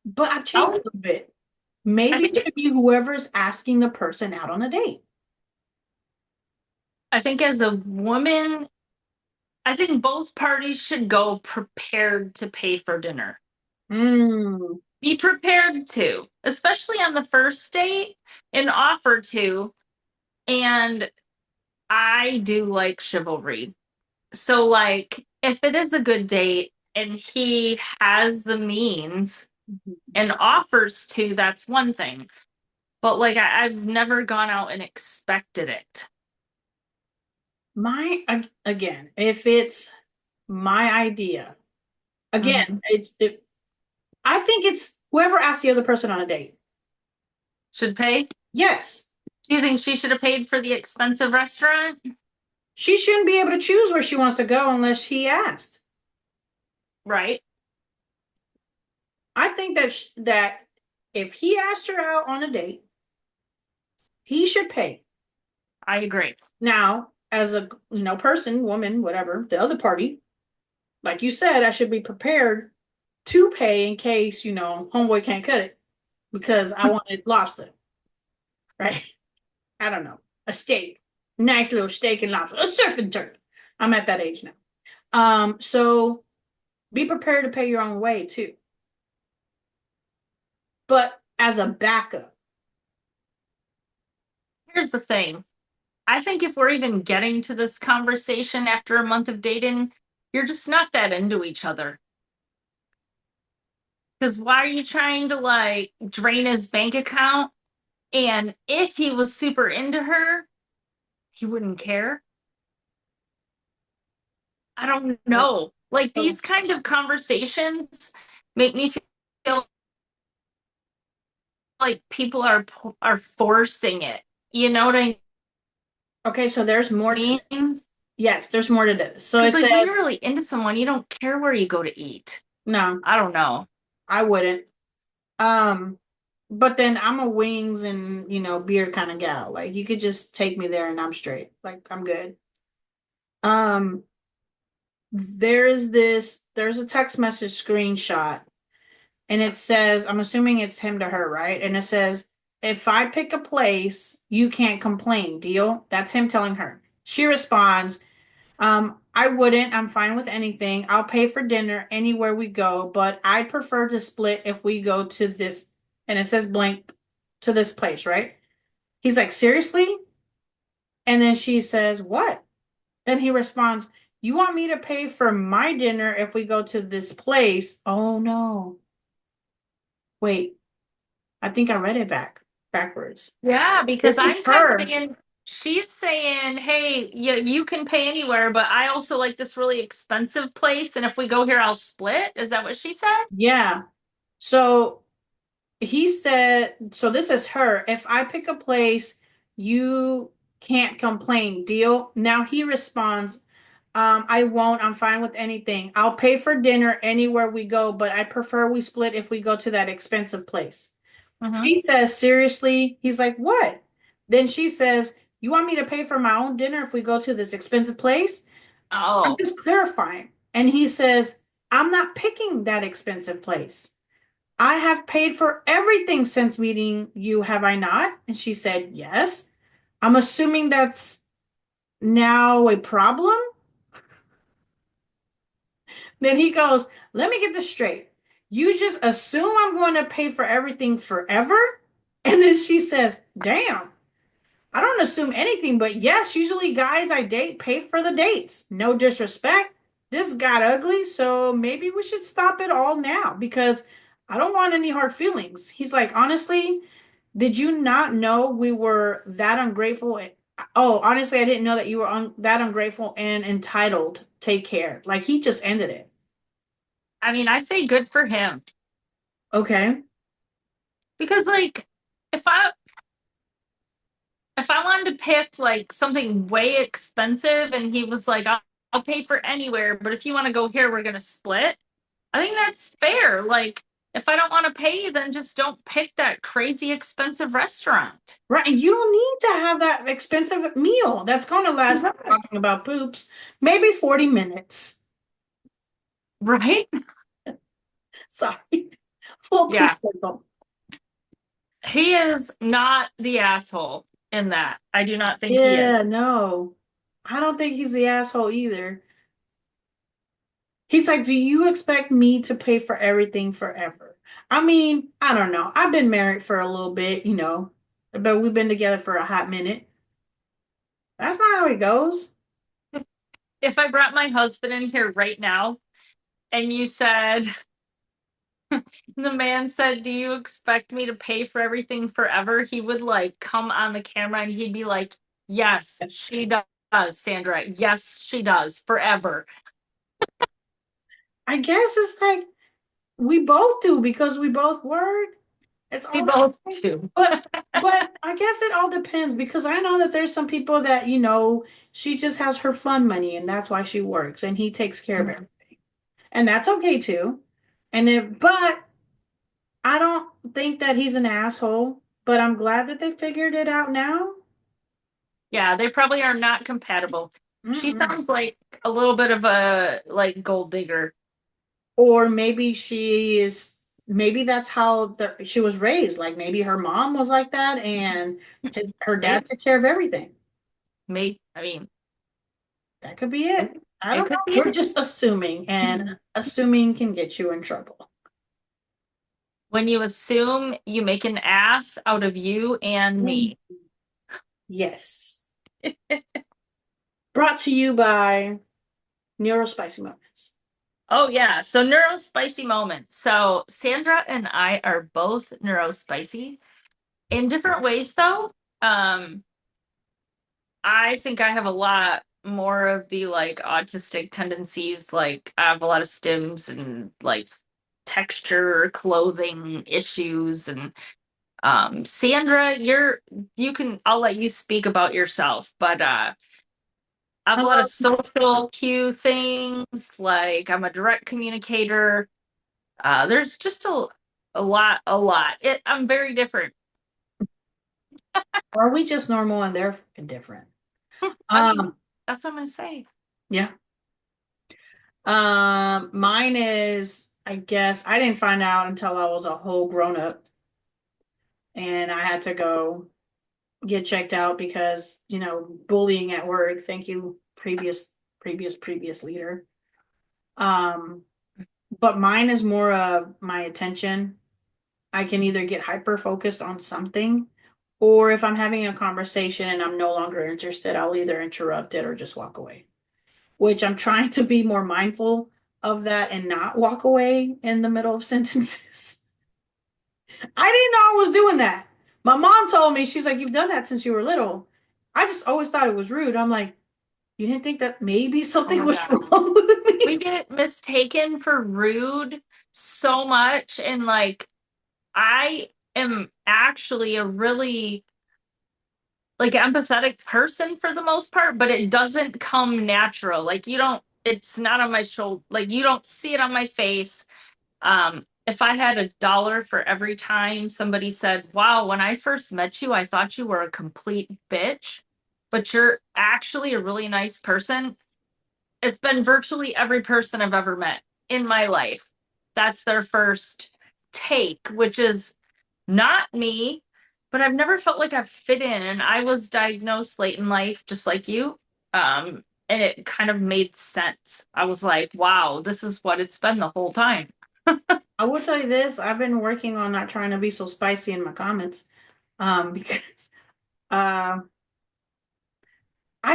But I've changed a Oh, little bit. I Maybe think it should be it's, whoever's asking the person out on a date. I think as a woman, I think both parties should go prepared to pay for dinner. Mm. Be prepared to, especially on the first date, and offer to. And I do like chivalry. So, like, if it is a good date and he has the means and offers to, that's one thing. But, like, I've never gone out and expected it. Again, if it's my idea, again, Hmm. I think it's whoever asked the other person on a date. Should pay? Yes, Do you think she should have paid for the expensive restaurant? she shouldn't be able to choose where she wants to go unless he asked. Right. I think that if he asked her out on a date, he should pay. I agree. Now, as a person, woman, whatever, the other party, like you said, I should be prepared to pay in case homeboy can't cut it because I wanted lobster, right? I don't know, a steak, nice little steak and lobster, a surf and turf. I'm at that age now. So be prepared to pay your own way too, but as a backup. Here's the thing. I think if we're even getting to this conversation after a month of dating, you're just not that into each other. Because why are you trying to like drain his bank account? And if he was super into her, he wouldn't care. I don't know. Like So, these kind of conversations make me feel like people are forcing it. You know what I okay, so there's more to this. mean? Yes, there's more to this. So Because it like when you're says, really into someone, you don't care where you go to eat. no, I don't know. I wouldn't. Um, but then I'm a wings and beer kind of gal. Like you could just take me there and I'm straight. Like I'm good. Um, there's a text message screenshot and it says, I'm assuming it's him to her, right? And it says, if I pick a place, you can't complain. Deal? That's him telling her. She responds, I wouldn't. I'm fine with anything. I'll pay for dinner anywhere we go, but I'd prefer to split if we go to this, and it says blank to this place, right? He's like, seriously? And then she says, what? And he responds, you want me to pay for my dinner if we go to this place? Oh no. Wait, I think I read it backwards. Yeah, because This is I'm kind of her. thinking she's saying, "Hey, you can pay anywhere, but I also like this really expensive place, and if we go here, I'll split." Is that what she said? Yeah. So he said, so this is her. If I pick a place, you can't complain. Deal? Now he responds, I won't. I'm fine with anything. I'll pay for dinner anywhere we go, but I prefer we split if we go to that expensive place. Mm-hmm. She says, seriously? He's like, what? Then she says, you want me to pay for my own dinner if we go to this expensive place? I'm Oh, just clarifying. And he says, I'm not picking that expensive place. I have paid for everything since meeting you, have I not? And she said, yes. I'm assuming that's now a problem. Then he goes, let me get this straight. You just assume I'm going to pay for everything forever? And then she says, damn, I don't assume anything, but yes, usually guys I date pay for the dates. No disrespect. This got ugly, so maybe we should stop it all now because I don't want any hard feelings. He's like, honestly, did you not know we were that ungrateful? Oh, honestly, I didn't know that you were that ungrateful and entitled. Take care. Like he just ended it. I mean, I say good for him Okay. because, like, if I if I wanted to pick like something way expensive, and he was like, I'll pay for anywhere, but if you want to go here, we're gonna split." I think that's fair. Like, if I don't want to pay, then just don't pick that crazy expensive restaurant. Right. And you don't need to have that expensive meal. That's going to last, Right. talking about poops, maybe 40 minutes. Right? Sorry. Full poop Yeah. circle. He is not the asshole in that. I do not think he is. Yeah, no. I don't think he's the asshole either. He's like, do you expect me to pay for everything forever? I mean, I don't know. I've been married for a little bit, but we've been together for a hot minute. That's not how it goes. If I brought my husband in here right now and you said, the man said, "Do you expect me to pay for everything forever?" He would like come on the camera and he'd be like, "Yes, Yes. she does, Sandra. Yes, she does, forever." I guess it's like we both do because we both work. It's We all the both same. do. But I guess it all depends because I know that there's some people that, she just has her fun money and that's why she works and he takes care of Mhm. everything. And that's okay too. But I don't think that he's an asshole, but I'm glad that they figured it out now. Yeah, they probably are not compatible. She Mm-mm. sounds like a little bit of a like gold digger. Or maybe that's how she was raised. Like maybe her mom was like that and her dad Maybe, took care of everything. maybe, I mean, That could be it. I it don't know. could be. We're just assuming, and assuming can get you in trouble. When you assume, you make an ass out of you and Mm. me. Yes. Brought to you by Neurospicy Moments. Oh yeah, so neurospicy moments. So Sandra and I are both neurospicy in different ways though. Um, I think I have a lot more of the like autistic tendencies, like I have a lot of stims and like texture, clothing issues, and Sandra, you can I'll let you speak about yourself, but I have a lot of social cue things, like I'm a direct communicator. There's just a lot. I'm very different. Or are we just normal and they're different? I mean, Um, that's what I'm gonna say. yeah. Mine is, I guess, I didn't find out until I was a whole grown up. and I had to go get checked out because, bullying at work. Thank you, previous leader. Um, but mine is more of my attention. I can either get hyper focused on something, or if I'm having a conversation and I'm no longer interested, I'll either interrupt it or just walk away. Which I'm trying to be more mindful of that and not walk away in the middle of sentences. I didn't know I was doing that. My mom told me, she's like, you've done that since you were little. I just always thought it was rude. I'm like, you didn't think that maybe Oh something my was God. wrong with We me? get mistaken for rude so much. And like, I am actually a really like empathetic person for the most part, but it doesn't come natural. Like, you don't, it's not on my shoulder. Like, you don't see it on my face. If I had $1 for every time somebody said, wow, when I first met you, I thought you were a complete bitch, but you're actually a really nice person. It's been virtually every person I've ever met in my life. That's their first take, which is not me, but I've never felt like I've fit in. And I was diagnosed late in life, just like you. And it kind of made sense. I was like, wow, this is what it's been the whole time. I will tell you this, I've been working on not trying to be so spicy in my comments. Because uh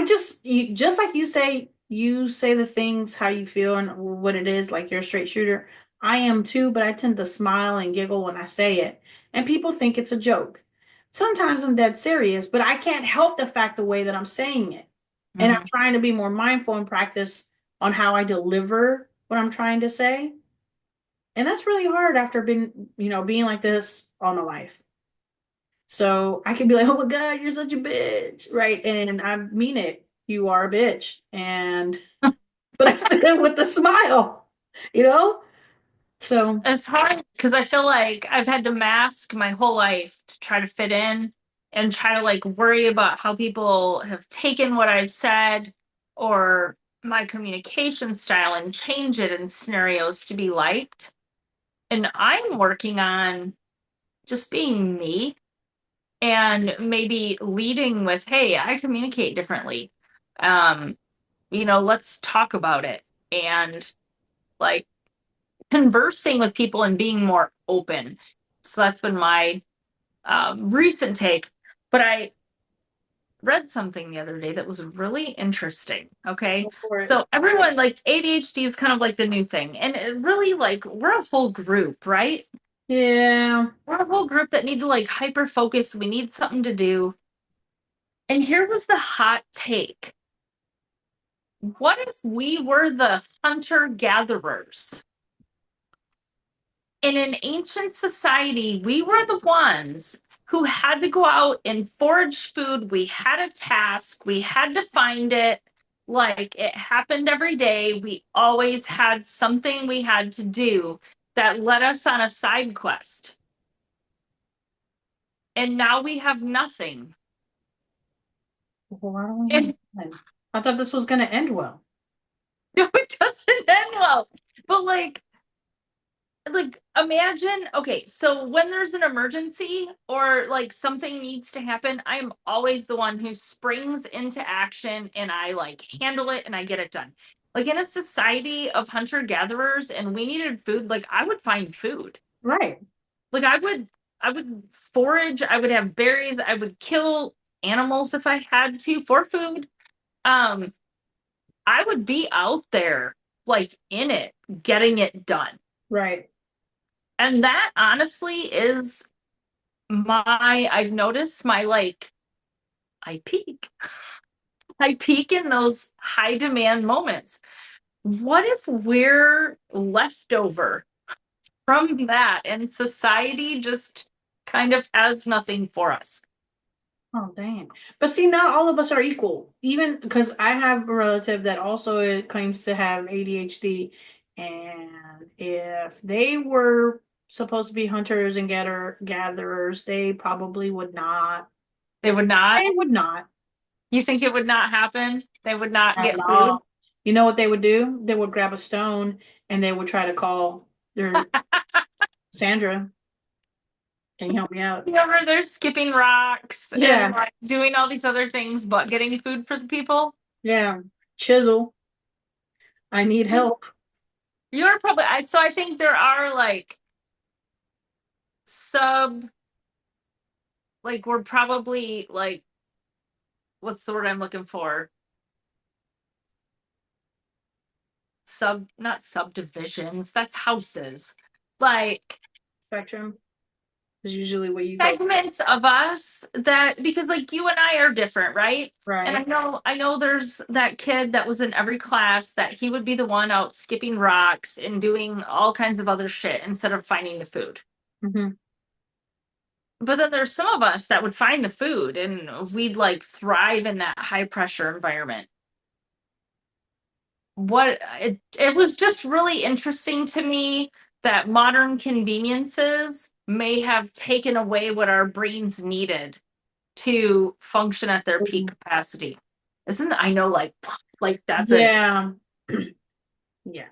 just like you say the things how you feel and what it is, like you're a straight shooter. I am too, but I tend to smile and giggle when I say it. And people think it's a joke. Sometimes I'm dead serious, but I can't help the fact the way that I'm saying it. And I'm Mhm. trying to be more mindful and practice on how I deliver what I'm trying to say. And that's really hard after being like this all my life. So I can be like, oh my God, you're such a bitch, right? And I mean it. You are a bitch. And but I still with the smile, you know? So It's hard because I feel like I've had to mask my whole life to try to fit in and try to like worry about how people have taken what I've said or my communication style and change it in scenarios to be liked. And I'm working on just being me and maybe leading with, hey, I communicate differently. Um, let's talk about it. And like conversing with people and being more open. So that's been my recent take. But I read something the other day that was really interesting. Okay. go for it. So everyone, like ADHD is kind of like the new thing. And it really, like, we're a whole group, right? Yeah. We're a whole group that need to like hyper focus. We need something to do. And here was the hot take. What if we were the hunter gatherers? In an ancient society, we were the ones who had to go out and forage food. We had a task, we had to find it. Like it happened every day. We always had something we had to do that led us on a side quest. And now we have nothing. Well, why don't we have And time? I thought this was gonna end well. no, it doesn't end well. But like imagine, okay, so when there's an emergency or like something needs to happen, I'm always the one who springs into action and I like handle it and I get it done. Like in a society of hunter gatherers and we needed food, like I would find food. Right. Like I would forage, I would have berries, I would kill animals if I had to for food. um I would be out there like in it, getting it done. Right. And that honestly is I've noticed my like I peak. I peak in those high demand moments. What if we're leftover from that and society just kind of has nothing for us? Oh, dang. But see, not all of us are equal. Even because I have a relative that also claims to have ADHD. And if they were supposed to be hunters and gatherers, they probably would not. They would not. They would not You think it would not happen? They would not at get food? all. You know what they would do? They would grab a stone and they would try to call their Sandra. Can you help me out? Remember they're skipping rocks and Yeah, like doing all these other things but getting food for the people. yeah. Chisel. I need help. You're probably I think there are like sub like we're probably like what's the word I'm looking for? Sub not subdivisions, that's houses. Like Spectrum is usually what you go. segments of us that because like you and I are different, right? And Right. I know there's that kid that was in every class that he would be the one out skipping rocks and doing all kinds of other shit instead of finding the food. Hmm. But then there's some of us that would find the food and we'd like thrive in that high pressure environment. It was just really interesting to me that modern conveniences may have taken away what our brains needed to function at their peak capacity. Isn't I know like Yeah. Yeah.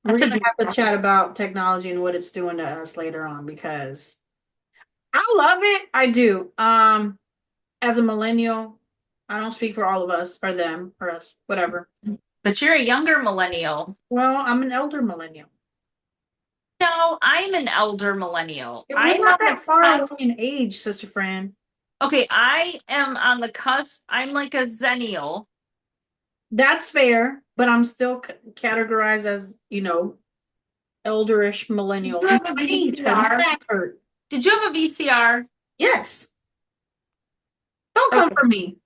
We're that's a gonna deep have to topic. chat about technology and what it's doing to us later on because I love it. I do. As a millennial, I don't speak for all of us or them or us, whatever. But you're a younger millennial. Well, I'm an elder millennial. No, I'm an elder millennial. We're I'm not on that the far away cusp. in age, Sister Fran. Okay, I am on the cusp. I'm like a zennial. That's fair, but I'm still categorized as, elderish Did millennial. you And have a my knees hurt, my VCR? back hurt. Did you have a VCR? Yes. Don't come Okay, for me.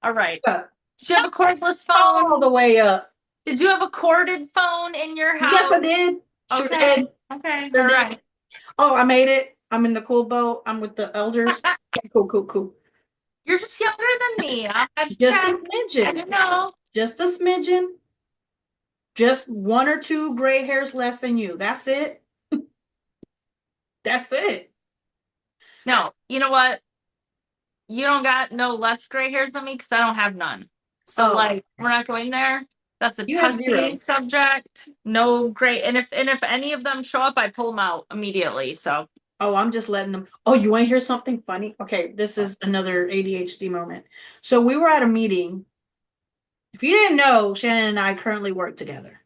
all right. Up. Did you have a cordless All phone? the way up. Did you have a corded phone in your Yes, I house? did. Sure Okay, did. okay, all Sure did. right. Oh, I made it. I'm in the cool boat. I'm with the elders. Cool, cool, cool. You're just younger than me. I'll have to Just a check. I smidgen. don't know. Just a smidgen. Just one or two gray hairs less than you. That's it. That's it. No, you know what? You don't got no less gray hairs than me because I don't have none. So Oh, like we're not going there. That's a you have touchy zero. subject. No gray. And if any of them show up, I pull them out immediately. So Oh, I'm just letting them. Oh, you want to hear something funny? Okay, this is another ADHD moment. So we were at a meeting. If you didn't know, Shannon and I currently work together.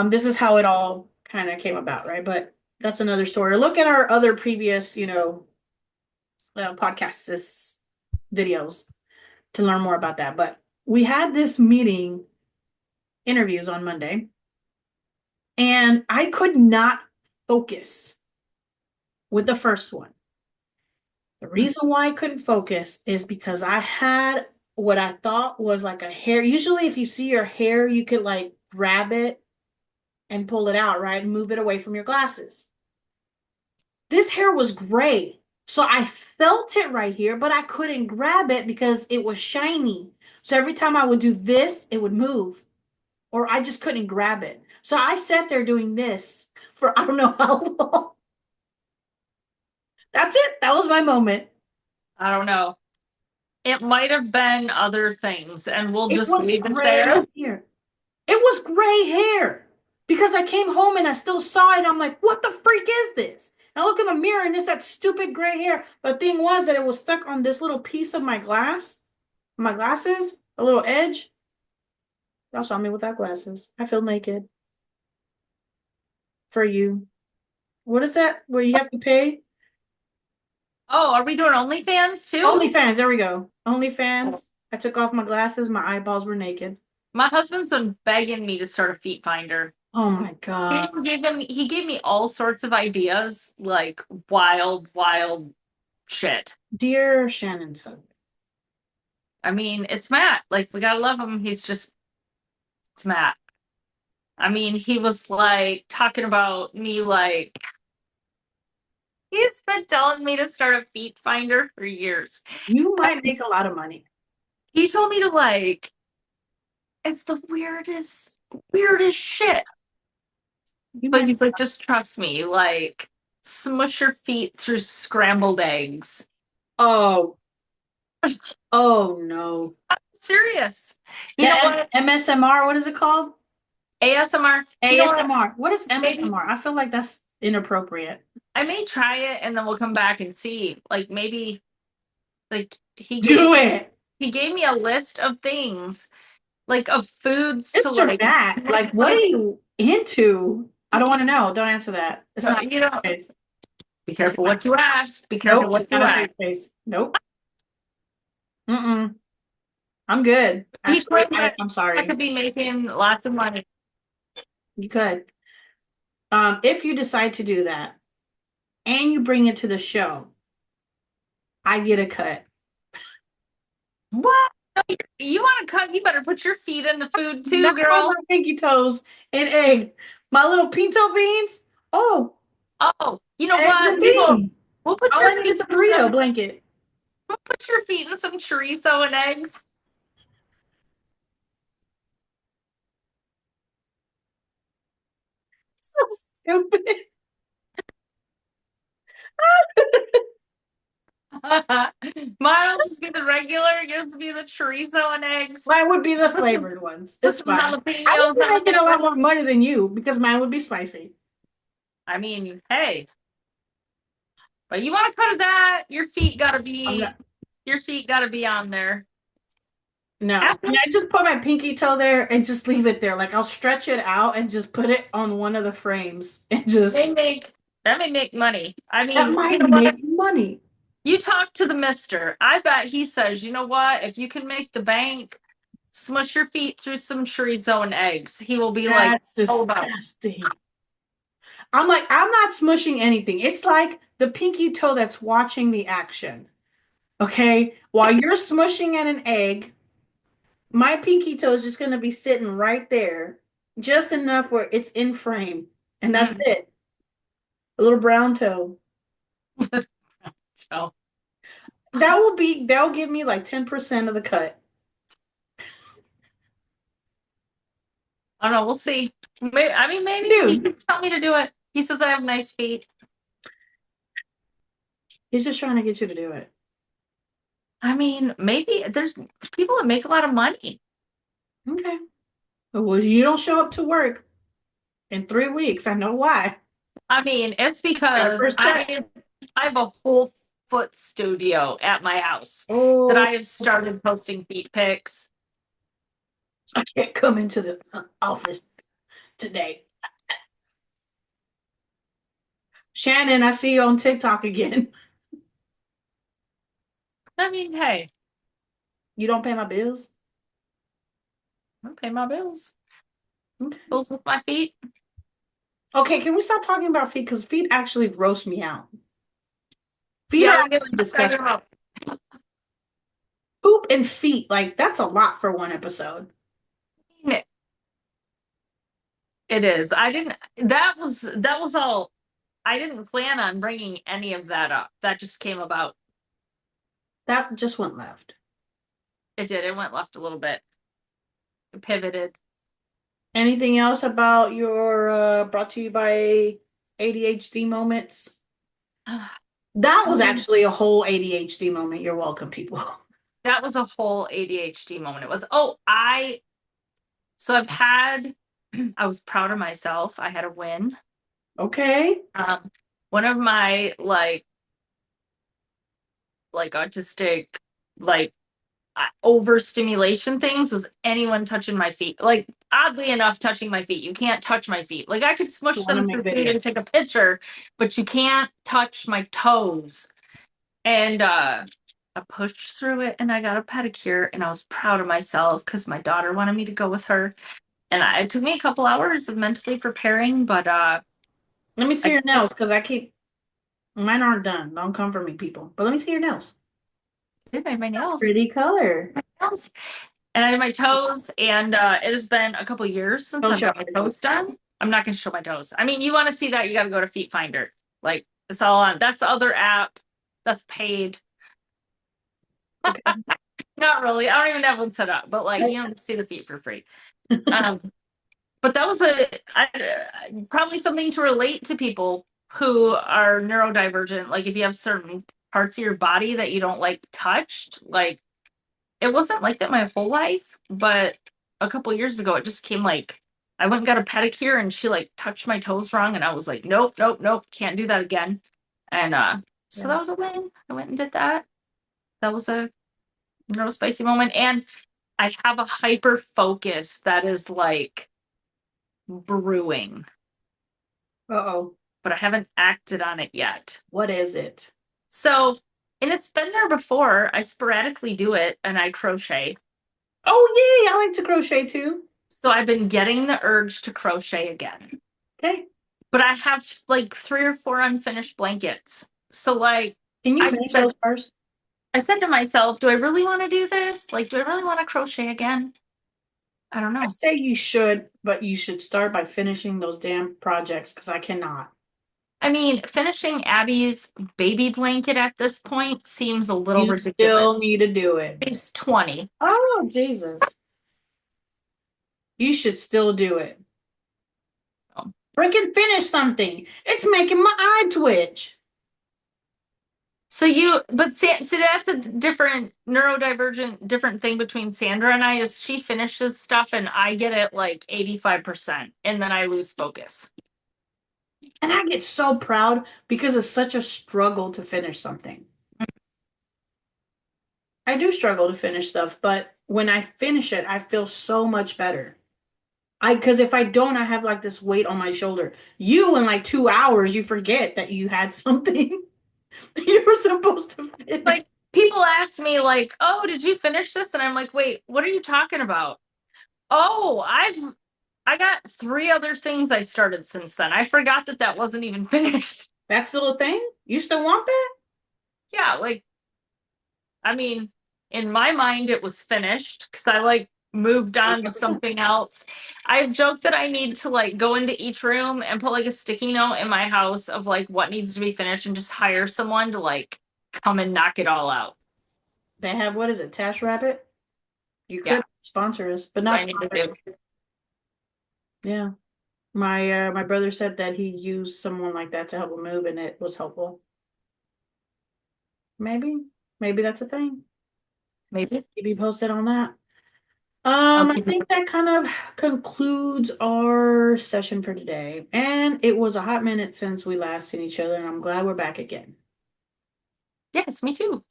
This is how it all kind of came about, right? But that's another story. Look at our other previous, podcasts, this videos to learn more about that. But we had this meeting interviews on Monday, and I could not focus with the first one. The reason why I couldn't focus is because I had what I thought was like a hair. Usually, if you see your hair, you could like grab it and pull it out, right? And move it away from your glasses. This hair was gray. So I felt it right here, but I couldn't grab it because it was shiny. So every time I would do this, it would move, or I just couldn't grab it. So I sat there doing this for I don't know how long. That's it. That was my moment. I don't know. It might have been other things, and we'll It just was leave it gray there. hair. It was gray hair because I came home and I still saw it. And I'm like, what the freak is this? And I look in the mirror and it's that stupid gray hair. The thing was that it was stuck on this little piece of my glasses, a little edge. Y'all saw me without glasses. I feel naked for you. What is that? Where you have to pay? Oh, are we doing OnlyFans too? OnlyFans. There we go. OnlyFans. I took off my glasses. My eyeballs were naked. My husband's been begging me to start a feet finder. Oh my He God. gave me all sorts of ideas, like wild shit. Dear Shannon's husband. I mean, it's Matt. Like we gotta love him. It's Matt. I mean, he was like talking about me like he's been telling me to start a feet finder for years. You might make a lot of money. He told me to like it's the weirdest shit. You But might. he's like, just trust me, like smush your feet through scrambled eggs. Oh, oh no. Serious. You The know what? MSMR, what is it called? ASMR. You know what? ASMR. What is Maybe MSMR? I feel like that's inappropriate. I may try it and then we'll come back and see. Like maybe like Do it. he gave me a list of things, like of foods to Mr. like Matt, like, what are you into? I don't want to know. Don't answer that. It's not a you safe know, space. be It's careful not. what you ask. Be careful Nope, it's what not you a safe ask. space. Nope. Mm-mm. I'm good. He Actually, told me I'm I sorry. could be making lots of money. You could. If you decide to do that and you bring it to the show, I get a cut. What? You want to cut? You better put your feet in the food Not too, on girl. my pinky toes and eggs. My little pinto beans. Oh, Oh, you know eggs what? and beans. We'll put All your I need feet is a in burrito some blanket. we'll put your feet in some chorizo and eggs. So stupid. Mine will just be the regular. Yours will be the chorizo and eggs. Mine would be the Put some flavored ones. put It's some fine. I would jalapenos be on making a lot there. more money than you because mine would be spicy. I mean, hey, but you want to cut that? I'm not. Your feet gotta be on there. No. Ask Can I us. just put my pinky toe there and just leave it there? Like I'll stretch it out and just put it on one of the frames and just They make that may make money. I that mean, you might know what? make money. You talk to the mister. I bet he says, you know what? If you can make the bank, smush your feet through some chorizo and eggs. He will be like, That's oh no. disgusting. I'm like, I'm not smushing anything. It's like the pinky toe that's watching the action. Okay? While you're smushing at an egg, my pinky toe is just going to be sitting right there, just enough where it's in frame. And that's Mm. it. A little brown toe. So That'll give me like 10% of the cut. I don't know. We'll see. I mean, maybe he Dude, can tell me to do it. He says I have nice feet. he's just trying to get you to do it. I mean, maybe there's people that make a lot of money. Okay. Well, you don't show up to work in 3 weeks. I know why. I mean, it's Got a because first check. I have a whole foot studio at my house that Oh, I have started posting feet pics. I can't come into the office today. Shannon, I see you on TikTok again. I mean, hey, You don't pay my bills? I pay my bills. Okay. Bills with my feet. Okay, can we stop talking about feet? Because feet actually gross me out. Feet Yeah, are we'll get actually talking disgusting. about. Poop and feet, like that's a lot for one episode. It is. I didn't. That was all. I didn't plan on bringing any of that up. That just came about. That just went left. It did. It went left a little bit. It pivoted. Anything else about your brought to you by ADHD moments? That was actually a whole ADHD moment. You're welcome, people. That was a whole ADHD moment. It was. Oh, I. So I've had. I was proud of myself. I had a win. Okay. Um, one of my like autistic like overstimulation things was anyone touching my feet. Like oddly enough, touching my feet. You can't touch my feet. Like I could You smush want to them make through food and videos. take a picture, but you can't touch my toes. And I pushed through it and I got a pedicure and I was proud of myself because my daughter wanted me to go with her. And it took me a couple hours of mentally preparing, but Let me see I your nails because I keep mine aren't done. Don't come for me, people. But let me see your nails. did my nails. Pretty color. Nails. And I did my toes, and it has been a couple years since Don't I've show got my toes done. I'm not going to show my toes. I mean, you want to see that, you got to go to Feet Finder. Like, it's all on. That's the other app. That's paid. Okay. Not really. I don't even have one set up, but like, you don't see the feet for free. Um, but that was probably something to relate to people who are neurodivergent. Like, if you have certain parts of your body that you don't like touched, like, it wasn't like that my whole life, but a couple years ago, it just came like I went and got a pedicure and she like touched my toes wrong and I was like, nope, nope, nope, can't do that again. And so Yeah. that was a win. I went and did that. That was a spicy moment. And I have a hyper focus that is like brewing, Uh-oh. but I haven't acted on it yet. What is it? So, and it's been there before. I sporadically do it and I crochet. Oh, yay! I like to crochet too. So I've been getting the urge to crochet again. Okay. But I have like 3 or 4 unfinished blankets. So like Can you I finish said those first? I said to myself, do I really want to do this? Like, do I really want to crochet again? I don't I know. say you should, but you should start by finishing those damn projects because I cannot. I mean, finishing Abby's baby blanket at this point seems a little You ridiculous. still need to do it. She's 20. Oh, Jesus. You should still do it. Freaking finish something. It's making my eye twitch. So you, but see, that's a different neurodivergent, different thing between Sandra and I is she finishes stuff and I get it like 85% and then I lose focus. And I get so proud because it's such a struggle to finish something. I do struggle to finish stuff, but when I finish it, I feel so much better. Because if I don't, I have like this weight on my shoulder. You, in like 2 hours, you forget that you had something you were supposed to It's finish. like people ask me like, "Oh, did you finish this?" And I'm like, "Wait, what are you talking about?" Oh, I got 3 other things I started since then. I forgot that that wasn't even finished. That's still a thing? You still want that? Yeah, like I mean, in my mind it was finished because I like moved on to something else. I've joked that I need to like go into each room and put like a sticky note in my house of like what needs to be finished and just hire someone to like come and knock it all out. They have, what is it, Tash Rabbit? You Yeah, could sponsor us, but that's what not I need to sponsor do. us. Yeah. My brother said that he used someone like that to help him move and it was helpful. Maybe. Maybe that's a thing. Maybe Keep you posted on that. I'll I keep it. think that kind of concludes our session for today. And it was a hot minute since we last seen each other, and I'm glad we're back again. Yes, me too.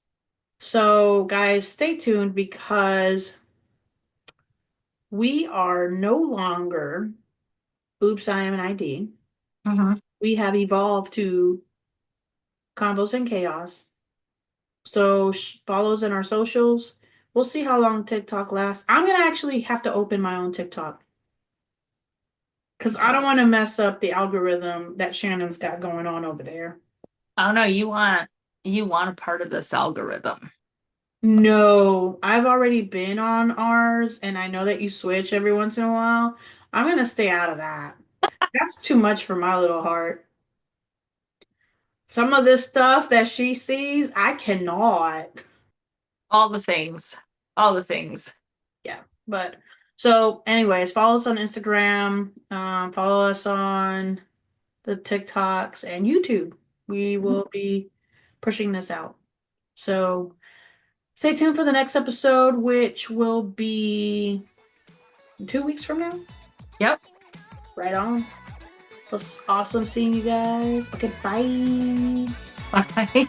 So, guys, stay tuned because we are no longer Oops, I Am an ID. Mhm. We have evolved to Convos and Chaos. So, follow us in our socials. We'll see how long TikTok lasts. I'm gonna actually have to open my own TikTok because I don't want to mess up the algorithm that Shannon's got going on over there. I don't know. You want a part of this algorithm. No, I've already been on ours, and I know that you switch every once in a while. I'm gonna stay out of that. That's too much for my little heart. Some of this stuff that she sees, I cannot. All the things. All the things. Yeah, but so, anyways, follow us on Instagram, follow us on the TikToks and YouTube. We will be pushing this out. So, stay tuned for the next episode, which will be 2 weeks from now. Yep. Right on. It was awesome seeing you guys. Okay, bye. Bye.